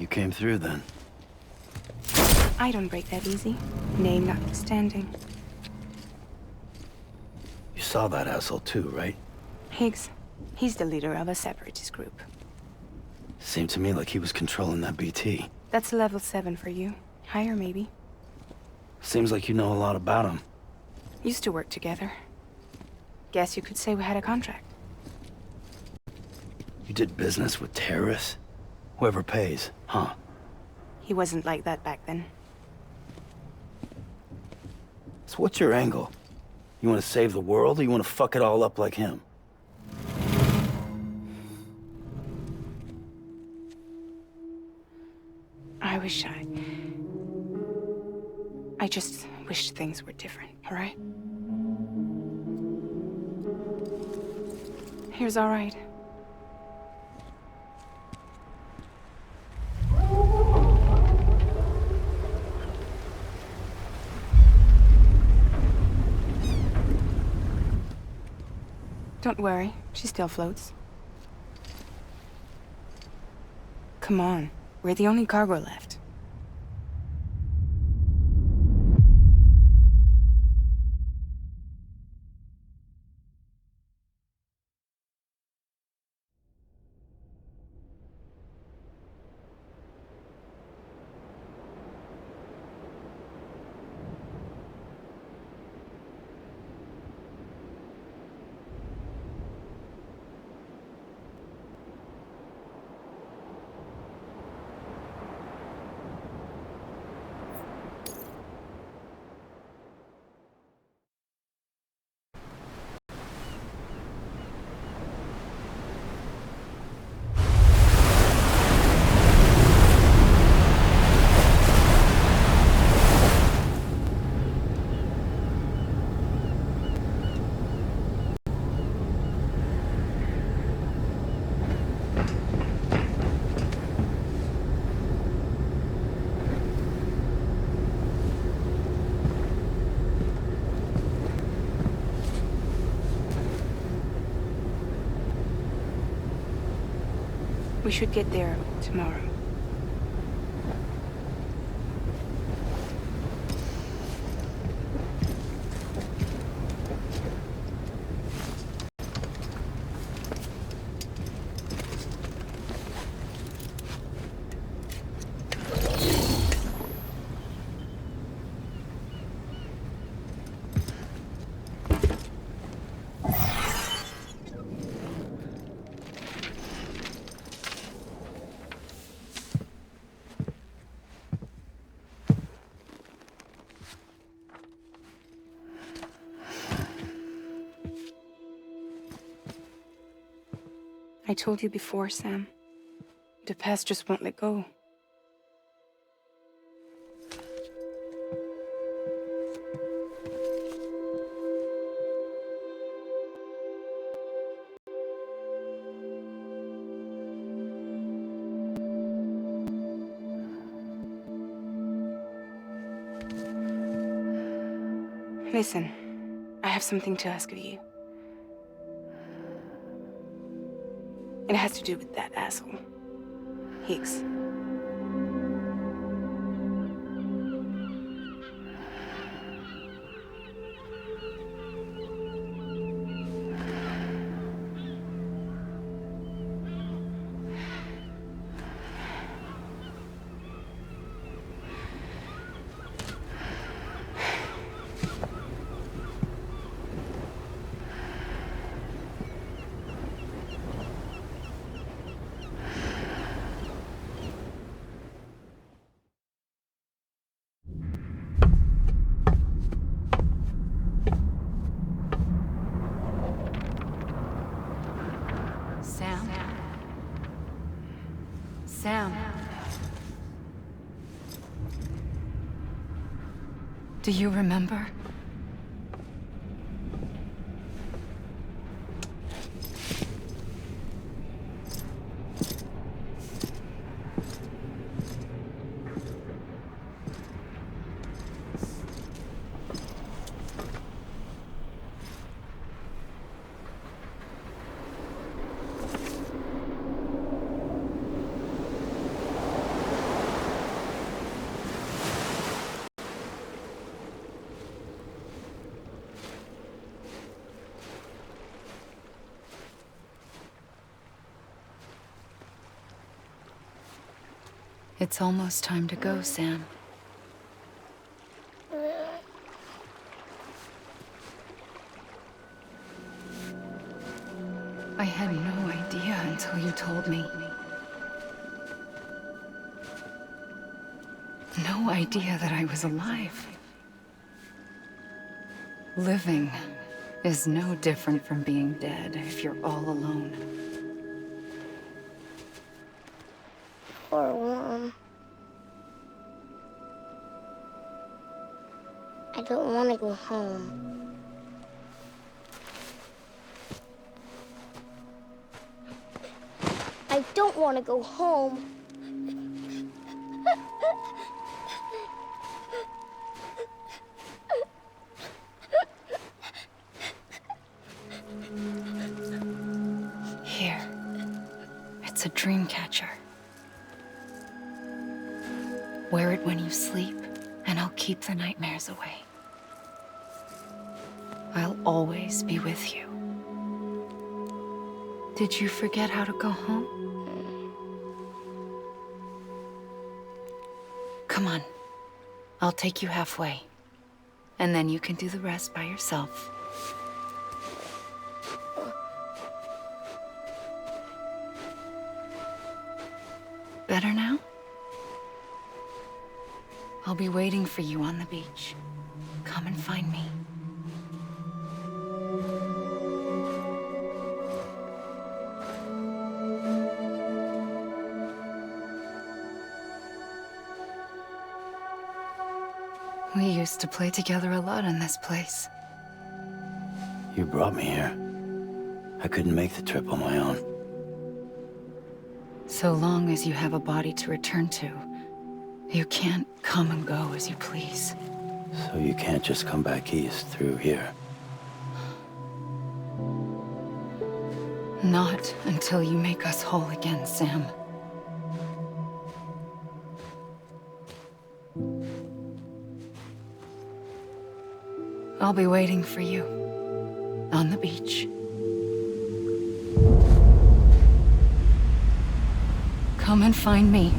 You came through then. I don't break that easy. Name notwithstanding. You saw that asshole too, right? Higgs. He's the leader of a separatist group. Seemed to me like he was controlling that BT. That's level 7 for you. Higher, maybe. Seems like you know a lot about him. Used to work together. Guess you could say we had a contract. You did business with terrorists? Whoever pays, huh? He wasn't like that back then. So what's your angle? You want to save the world, or you want to fuck it all up like him? I just wish things were different, all right? Here's all right. Don't worry, she still floats. Come on, we're the only cargo left. We should get there tomorrow. I told you before, Sam. The past just won't let go. Listen, I have something to ask of you. It has to do with that asshole, Higgs. Sam. Do you remember? It's almost time to go, Sam. I had no idea until you told me. No idea that I was alive. Living is no different from being dead if you're all alone. Or Mom. I don't want to go home. I don't want to go home. Here. It's a dream catcher. Wear it when you sleep, and I'll keep the nightmares away. I'll always be with you. Did you forget how to go home? Come on. I'll take you halfway. And then you can do the rest by yourself. Better now? I'll be waiting for you on the beach. Come and find me. We used to play together a lot in this place. You brought me here. I couldn't make the trip on my own. So long as you have a body to return to, you can't come and go as you please. So you can't just come back east through here. Not until you make us whole again, Sam. I'll be waiting for you on the beach. Come and find me.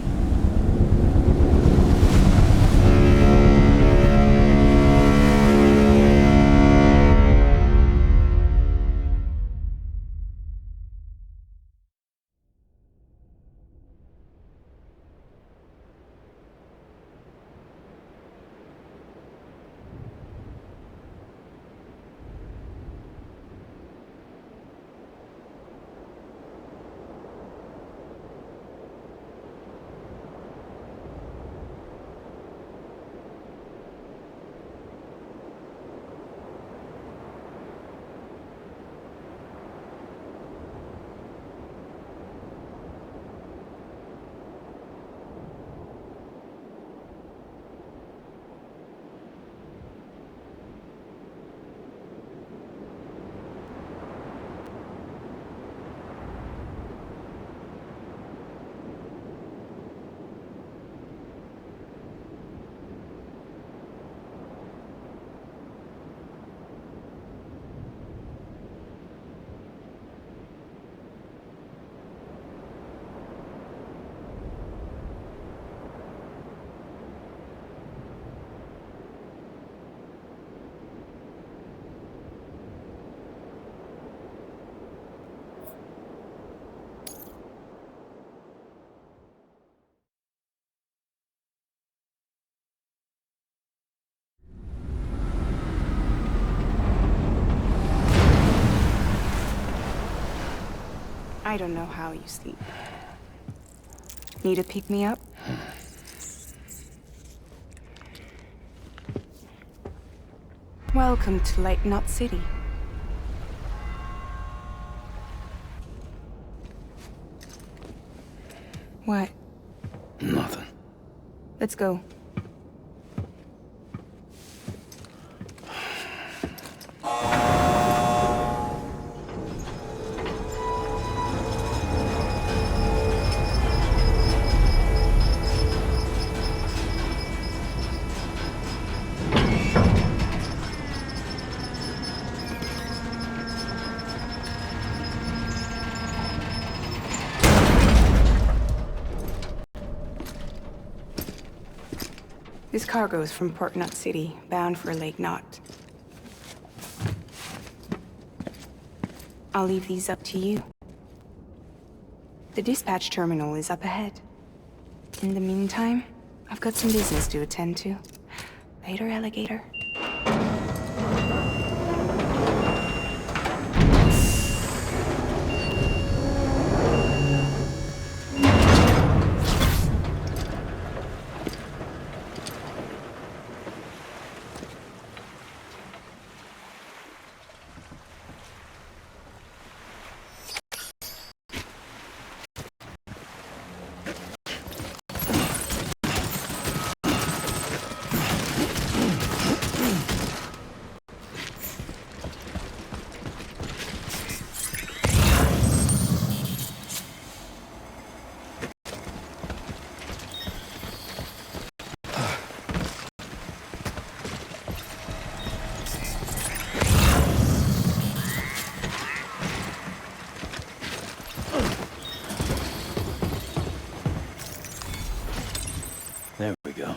I don't know how you sleep. Need to pick me up? Welcome to Lake Knot City. What? Nothing. Let's go. This cargo is from Port Knot City, bound for Lake Knot. I'll leave these up to you. The dispatch terminal is up ahead. In the meantime, I've got some business to attend to. Later, alligator. There we go.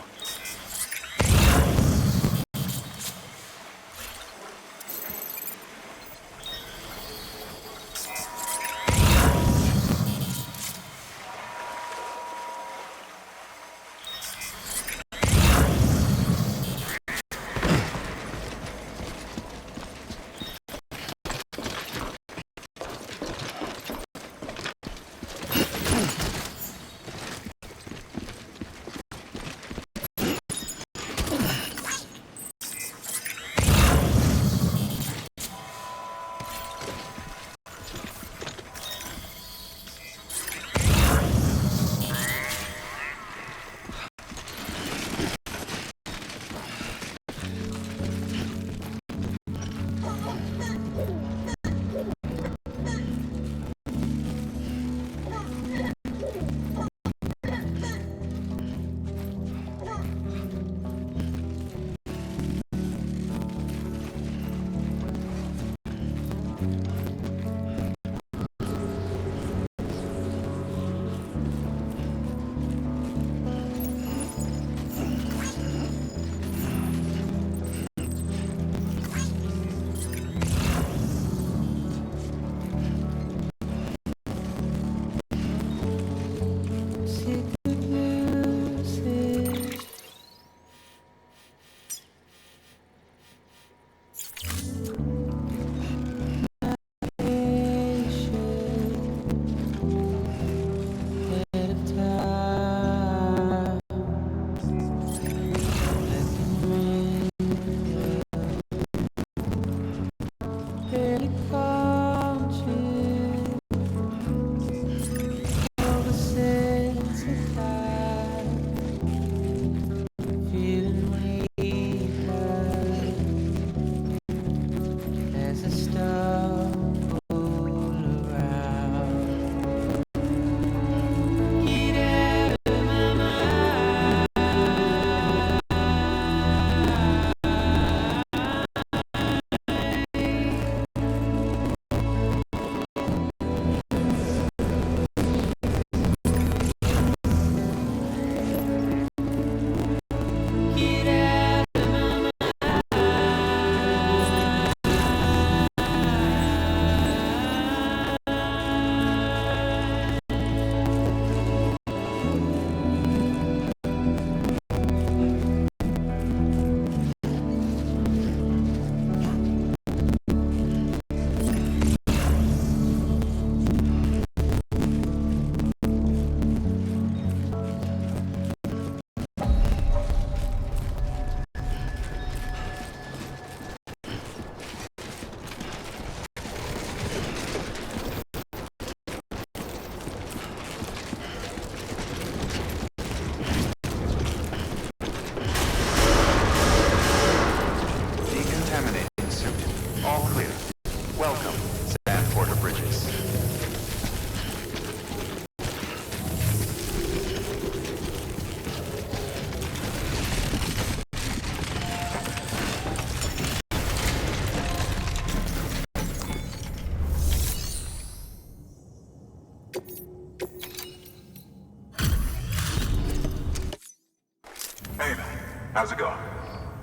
How's it going?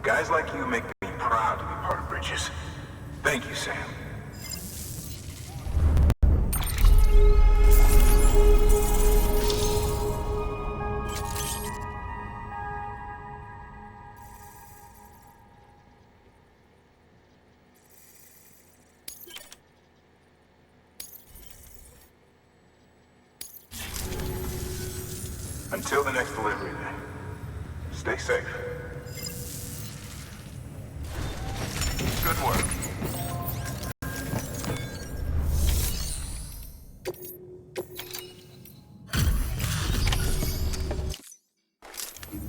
Guys like you make me proud to be part of Bridges. Thank you, Sam. Until the next delivery, then. Stay safe. Good work.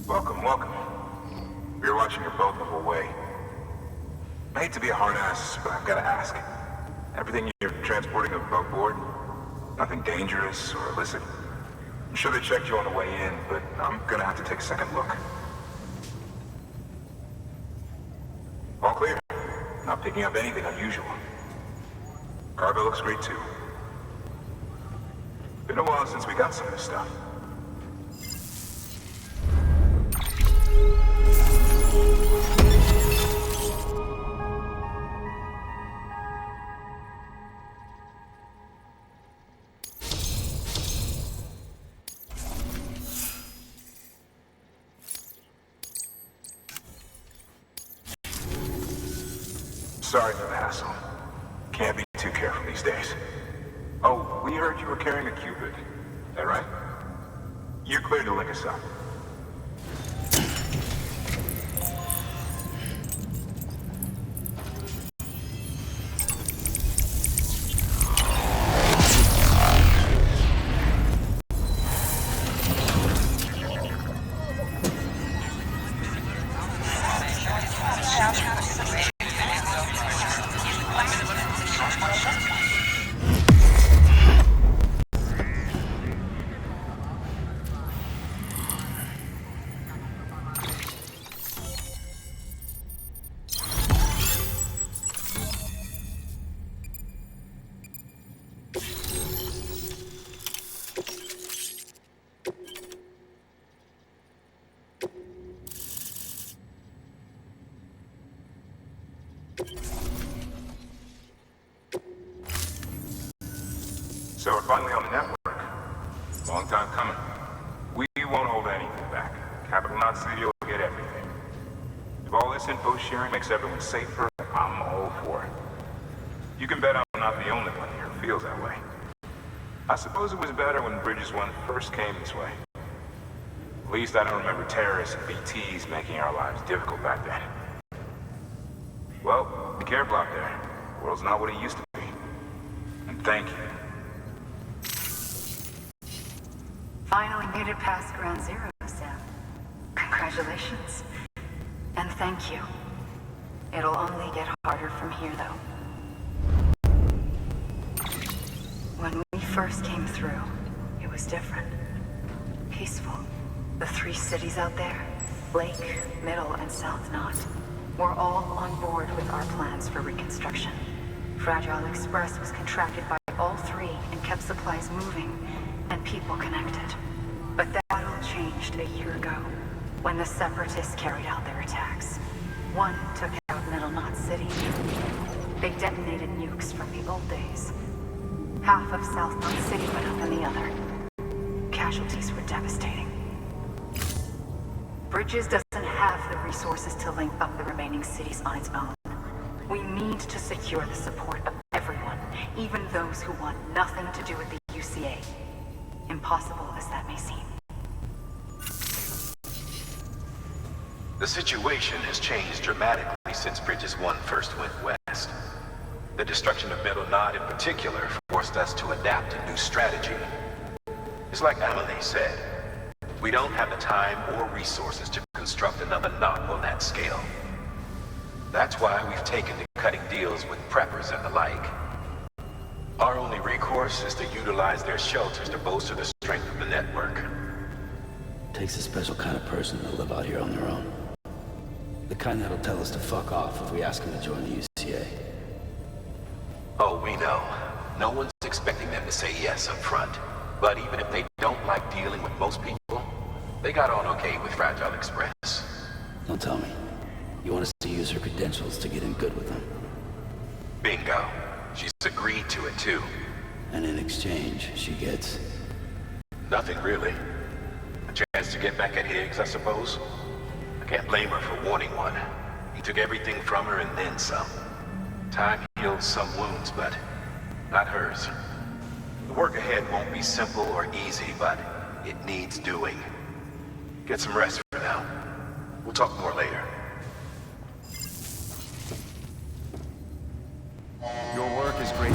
Welcome, welcome. We were watching your boat move away. I hate to be a hard ass, but I've got to ask. Everything you're transporting above board? Nothing dangerous or illicit? I'm sure they checked you on the way in, but I'm gonna have to take a second look. All clear. Not picking up anything unusual. Cargo looks great too. Been a while since we got some of this stuff. Sorry for the hassle. Can't be too careful these days. Oh, we heard you were carrying a Cupid. Is that right? You're clear to link us up. So we're finally on the network. Long time coming. We won't hold anything back. Capital Knot City will get everything. If all this info sharing makes everyone safer, I'm all for it. You can bet I'm not the only one here who feels that way. I suppose it was better when Bridges 1 first came this way. At least I don't remember terrorists and BTs making our lives difficult back then. Well, be careful out there. The world's not what it used to be. And thank you. Finally made it past Ground Zero, Sam. Congratulations. And thank you. It'll only get harder from here, though. When we first came through, it was different. Peaceful. The 3 cities out there, Lake, Middle, and South Knot, were all on board with our plans for reconstruction. Fragile Express was contracted by all 3 and kept supplies moving and people connected. But that all changed a year ago, when the Separatists carried out their attacks. One took out Middle Knot City. They detonated nukes from the old days. Half of South Knot City went up in the other. Casualties were devastating. Bridges doesn't have the resources to link up the remaining cities on its own. We need to secure the support of everyone, even those who want nothing to do with the UCA. Impossible as that may seem. The situation has changed dramatically since Bridges 1 first went west. The destruction of Middle Knot in particular forced us to adapt a new strategy. It's like Amelie said, we don't have the time or resources to construct another knot on that scale. That's why we've taken to cutting deals with preppers and the like. Our only recourse is to utilize their shelters to bolster the strength of the network. Takes a special kind of person to live out here on their own. The kind that'll tell us to fuck off if we ask them to join the UCA. Oh, we know. No one's expecting them to say yes up front. But even if they don't like dealing with most people, they got on okay with Fragile Express. Don't tell me. You want us to use her credentials to get in good with them? Bingo. She's agreed to it, too. And in exchange, she gets... Nothing really. A chance to get back at Higgs, I suppose. I can't blame her for wanting one. He took everything from her and then some. Time heals some wounds, but not hers. The work ahead won't be simple or easy, but it needs doing. Get some rest for now. We'll talk more later. Your work is great.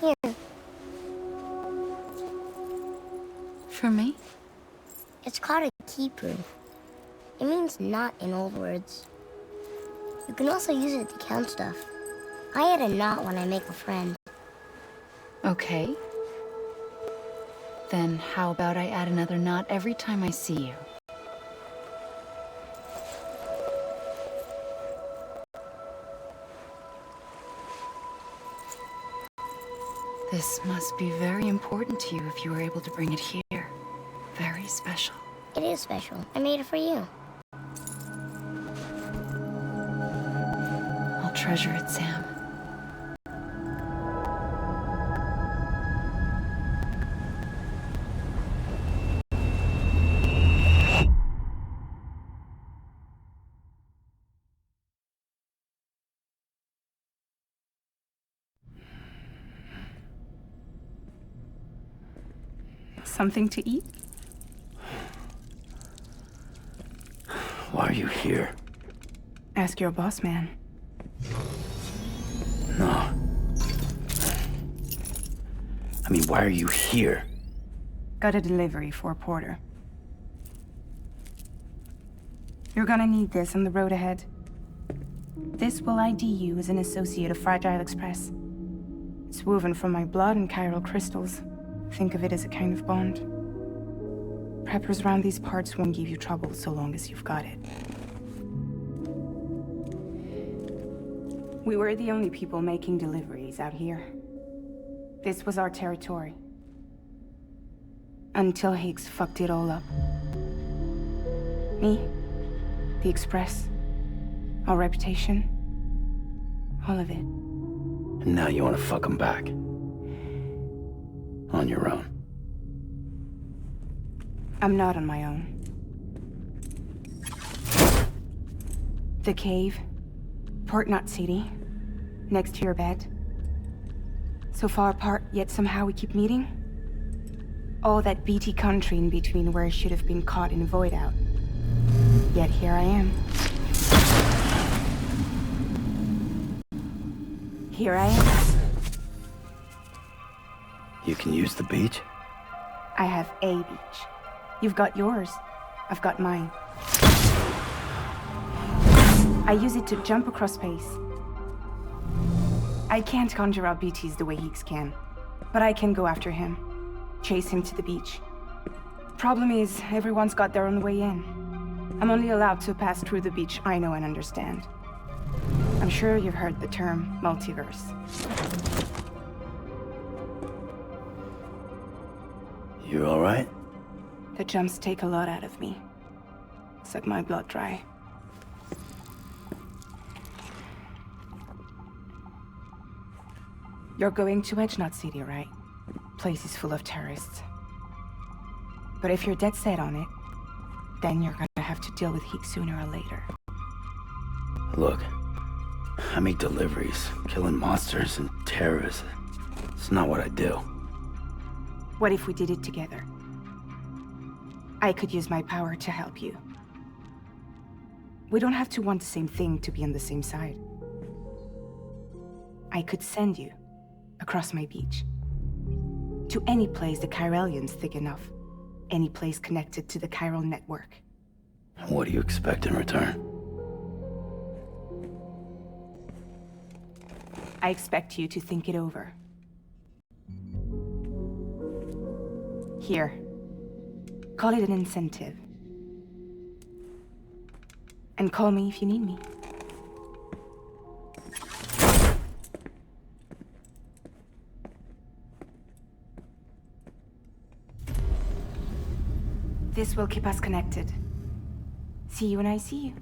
Here. For me? It's called a keeper. It means knot in old words. You can also use it to count stuff. I add a knot when I make a friend. Okay. Then how about I add another knot every time I see you? This must be very important to you if you were able to bring it here. Very special. It is special. I made it for you. I'll treasure it, Sam. Something to eat? Why are you here? Ask your boss man. No. I mean, why are you here? Got a delivery for a porter. You're gonna need this on the road ahead. This will ID you as an associate of Fragile Express. It's woven from my blood and chiral crystals. Think of it as a kind of bond. Preppers around these parts won't give you trouble so long as you've got it. We were the only people making deliveries out here. This was our territory. Until Higgs fucked it all up. Me, the Express, our reputation, all of it. And now you want to fuck them back. On your own. I'm not on my own. The cave, Port Knot City, next to your bed. So far apart, yet somehow we keep meeting. All that BT country in between where I should have been caught in void out. Yet here I am. Here I am. You can use the beach? I have a beach. You've got yours. I've got mine. I use it to jump across space. I can't conjure up BTs the way Higgs can, but I can go after him. Chase him to the beach. Problem is, everyone's got their own way in. I'm only allowed to pass through the beach I know and understand. I'm sure you've heard the term multiverse. You all right? The jumps take a lot out of me. Suck my blood dry. You're going to Edge City, right? Place is full of terrorists. But if you're dead set on it, then you're gonna have to deal with heat sooner or later. Look, I make deliveries, killing monsters and terrorists. It's not what I do. What if we did it together? I could use my power to help you. We don't have to want the same thing to be on the same side. I could send you across my beach. To any place the Chiralian's thick enough. Any place connected to the chiral network. What do you expect in return? I expect you to think it over. Here. Call it an incentive. And call me if you need me. This will keep us connected. See you when I see you.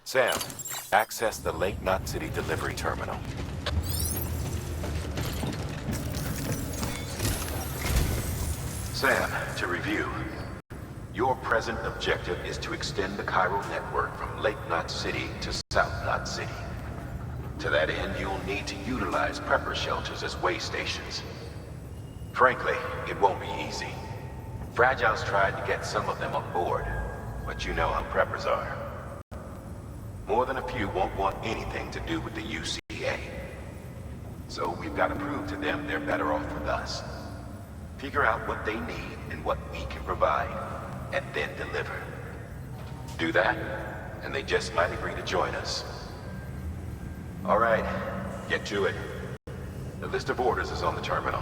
Sam, access the Lake Knot City delivery terminal. Sam, to review. Your present objective is to extend the chiral network from Lake Knot City to South Knot City. To that end, you'll need to utilize prepper shelters as way stations. Frankly, it won't be easy. Fragile's tried to get some of them on board, but you know how preppers are. More than a few won't want anything to do with the UCA. So we've got to prove to them they're better off with us. Figure out what they need and what we can provide, and then deliver. Do that, and they just might agree to join us. All right, get to it. The list of orders is on the terminal.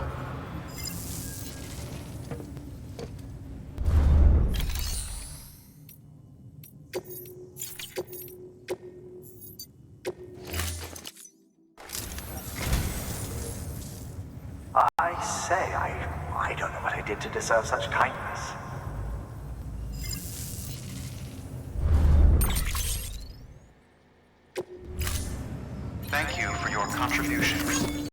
I say, I don't know what I did to deserve such kindness. Thank you for your contribution.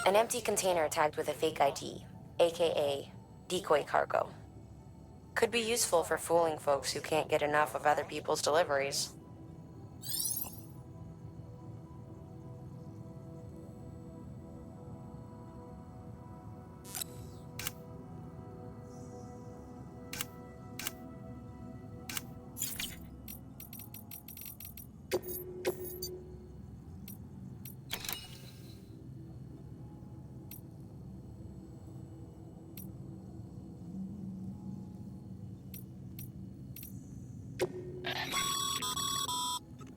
An empty container tagged with a fake ID, aka decoy cargo. Could be useful for fooling folks who can't get enough of other people's deliveries.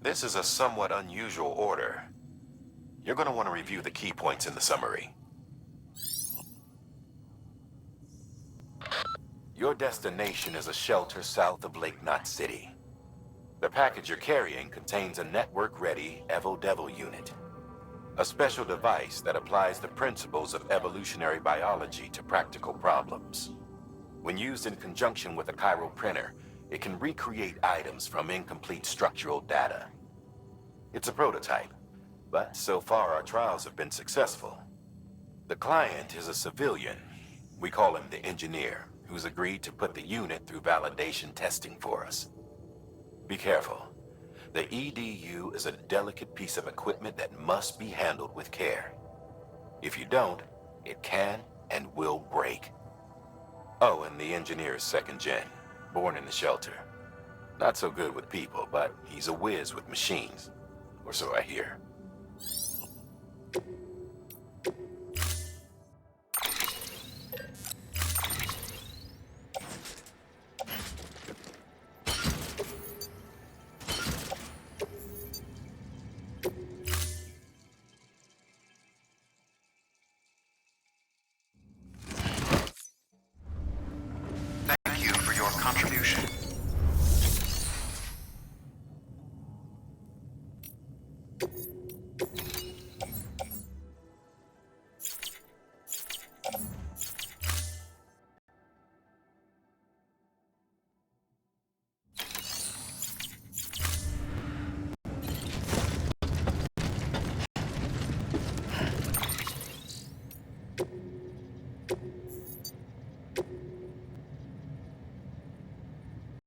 This is a somewhat unusual order. You're going to want to review the key points in the summary. Your destination is a shelter south of Lake Knot City. The package you're carrying contains a network-ready Evo-Devil unit, a special device that applies the principles of evolutionary biology to practical problems. When used in conjunction with a chiral printer, it can recreate items from incomplete structural data. It's a prototype, but so far our trials have been successful. The client is a civilian. We call him the engineer, who's agreed to put the unit through validation testing for us. Be careful. The EDU is a delicate piece of equipment that must be handled with care. If you don't, it can and will break. Oh, and the engineer is second gen, born in the shelter. Not so good with people, but he's a whiz with machines. Or so I hear.